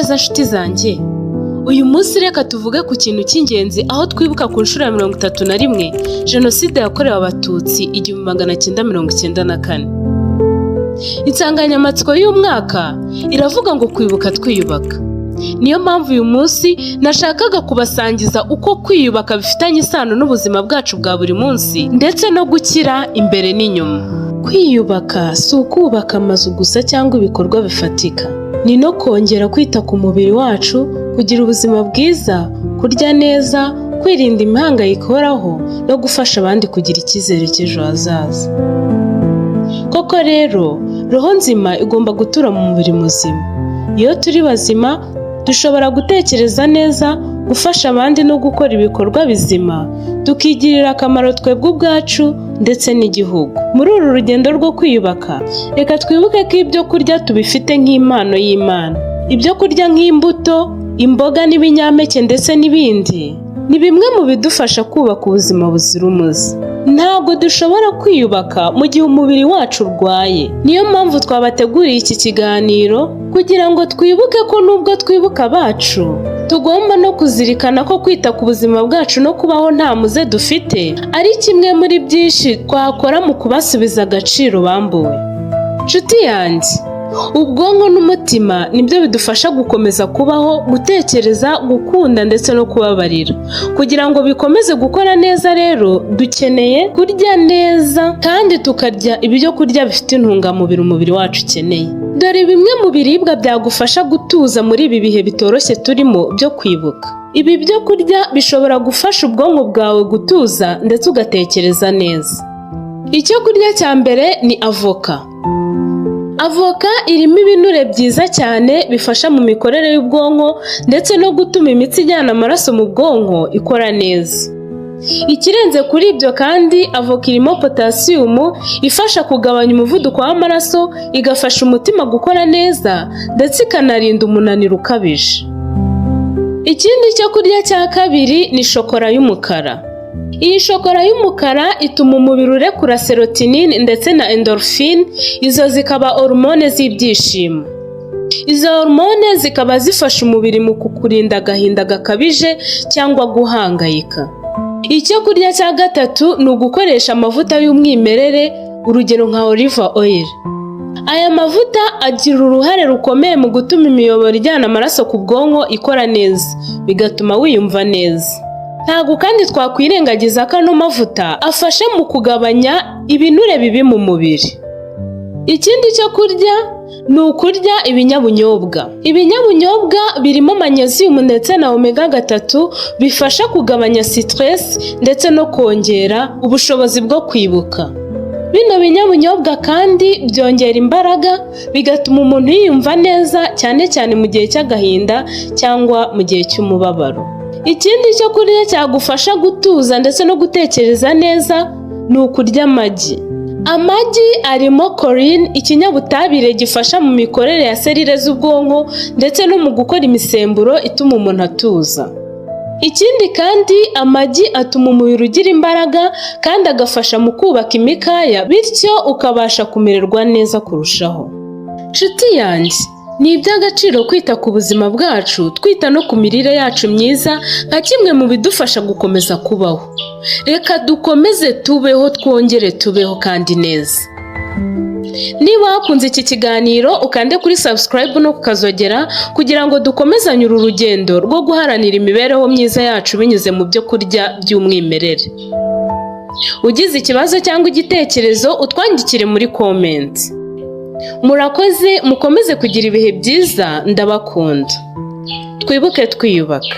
neza nshuti zanjye. Uyu munsi reka tuvuge ku kintu cy'ingenzi aho twibuka ku nshuro ya 31 Jenoside yakorewe Abatutsi 1994. Insanganyamatsiko y'umwaka iravuga ngo kwibuka twiyubaka. Niyo mpamvu uyu munsi nashakaga kubasangiza uko kwiyubaka bifitanye isano n'ubuzima bwacu bwa buri munsi ndetse no gukira imbere n'inyuma. Kwiyubaka si ukubaka amazu gusa cyangwa ibikorwa bifatika. Ni no kongera kwita ku mubiri wacu, kugira ubuzima bwiza, kurya neza, kwirinda imihangayiko ihoraho no gufasha abandi kugira icyizere cy'ejo hazaza. Koko rero, roho nzima igomba gutura mu mubiri muzima. Iyo turi bazima, dushobora gutekereza neza, gufasha abandi no gukora ibikorwa bizima, tukigirira akamaro twebwe ubwacu ndetse n'igihugu. Muri uru rugendo rwo kwiyubaka, reka twibuke ko ibyo kurya tubifite nk'impano y'Imana. Ibyo kurya nk'imbuto, imboga n'ibinyampeke ndetse n'ibindi, ni bimwe mu bidufasha kubaka ubuzima buzira umuze. Ntabwo dushobora kwiyubaka mu gihe umubiri wacu urwaye. Niyo mpamvu twabateguriye iki kiganiro kugira ngo twibuke ko nubwo twibuka abacu, tugomba no kuzirikana ko kwita ku buzima bwacu no kubaho nta muze dufite ari kimwe muri byinshi twakora mu kubasubiza agaciro bambuwe. Nshuti yanjye, ubwonko n'umutima nibyo bidufasha gukomeza kubaho, gutekereza, gukunda ndetse no kubabarira. Kugira ngo bikomeze gukora neza rero, dukeneye kurya neza kandi tukarya ibyo kurya bifite intungamubiri umubiri wacu ukeneye. Dore bimwe mu biribwa byagufasha gutuza muri ibi bihe bitoroshye turimo byo kwibuka. Ibi byo kurya bishobora gufasha ubwonko bwawe gutuza ndetse ugatekereza neza. Icyo kurya cya mbere ni avoka. Avoka irimo ibinure byiza cyane bifasha mu mikorere y'ubwonko ndetse no gutuma imitsi ijyana amaraso mu bwonko ikora neza. Ikirenze kuri ibyo kandi, avoka irimo potasiyumu ifasha kugabanya umuvuduko w'amaraso, igafasha umutima gukora neza ndetse ikanarinda umunaniro ukabije. Ikindi cyo kurya cya kabiri ni shokora y'umukara. Iyi shokora y'umukara ituma umubiri urekura serotonin ndetse na endorphine, izo zikaba hormone z'ibyishimo. Izo hormone zikaba zifasha umubiri mu kukurinda agahinda gakabije cyangwa guhangayika. Icyo kurya cya gatatu ni ugukoresha amavuta y'umwimerere, urugero nka olive oil. Aya mavuta agira uruhare rukomeye mu gutuma imiyoboro ijyana amaraso ku bwonko ikora neza, bigatuma wiyumva neza. Ntabwo kandi twakwirengagiza ko ano mavuta afasha mu kugabanya ibinure bibi mu mubiri. Ikindi cyo kurya ni ukurya ibinyabunyobwa. Ibinyabunyobwa birimo magnesium ndetse na omega 3 bifasha kugabanya stress ndetse no kongera ubushobozi bwo kwibuka. Bino binyabunyobwa kandi byongera imbaraga, bigatuma umuntu yiyumva neza cyane cyane mu gihe cy'agahinda cyangwa mu gihe cy'umubabaro. Ikindi cyo kurya cyagufasha gutuza ndetse no gutekereza neza ni ukurya amagi. Amagi arimo choline, ikinyabutabire gifasha mu mikorere ya selile z'ubwonko ndetse no mu gukora imisemburo ituma umuntu atuza. Ikindi kandi, amagi atuma umubiri ugira imbaraga kandi agafasha mu kubaka imikaya, bityo ukabasha kumererwa neza kurushaho. Nshuti yanjye, ni iby'agaciro kwita ku buzima bwacu, twita no ku mirire yacu myiza nka kimwe mu bidufasha gukomeza kubaho. Reka dukomeze tubeho, twongere tubeho kandi neza. Niba wakunze iki kiganiro, ukande kuri subscribe no kukazogera kugira ngo dukomezanye uru rugendo rwo guharanira imibereho myiza yacu binyuze mu byo kurya by'umwimerere. Ugize ikibazo cyangwa igitekerezo, utwandikire muri comment. Murakoze, mukomeze kugira ibihe byiza, ndabakunda. Twibuke twiyubaka.